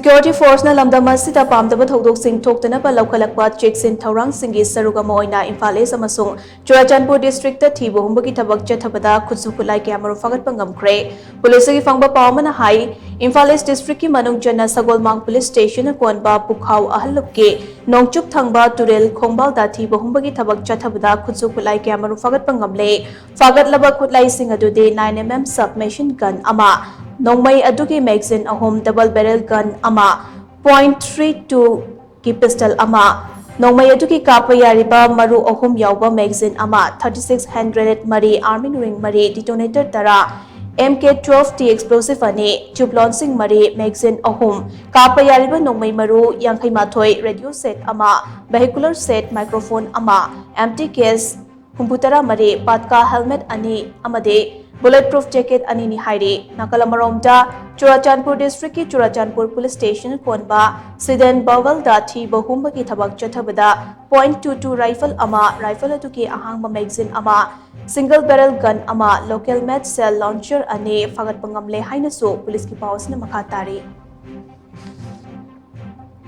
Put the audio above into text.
Security Force na LAMDAM asida PAMDABA THOUDOK sing THOKTANABA LOUKHATLAKPA CHEKSHIN THOURANG singi SHARUK ama OINA Imphal Amasung Churachandpur district ta THIBA HUMBA ki THABAK CHATHABADA Khutsu Khutlai ki Marum Phagatpa Ngamkhre Police ki fangba pawmana hai Imphal district ki manung jana Sagolmang police station konba Pukhau ahaluk ke Nongchup thangba Turel Khongbal da THIBA HUMBA ki THABAK CHATHABADA Khutsu Khutlai ki Marum Phagatpa Ngamle Phagatlaba Khutlai sing adude 9mm submachine gun ama Nongmai adugi magazine ahom double barrel gun ama .32 ki pistol ama Nongmai adugi kapa yariba maru ahom yauba magazine ama 36 hand grenade mari arming ring mari detonator tara MK12T explosive ani tube launching mari magazine ahom kapa yariba Nongmai maru yankhai mathoi radio set ama vehicular set microphone ama empty case humbutara mari patka helmet ani amade bulletproof jacket ani ni hairi nakalamaromda Churachandpur district ki Churachandpur police station konba Sidan Bawal da THIBA HUMBA ki THABAK CHATHABADA .22 rifle ama rifle atuki ahangba magazine ama single barrel gun ama local made cell launcher ani Phagatpa Ngamle hainasu police ki pawsna makha tari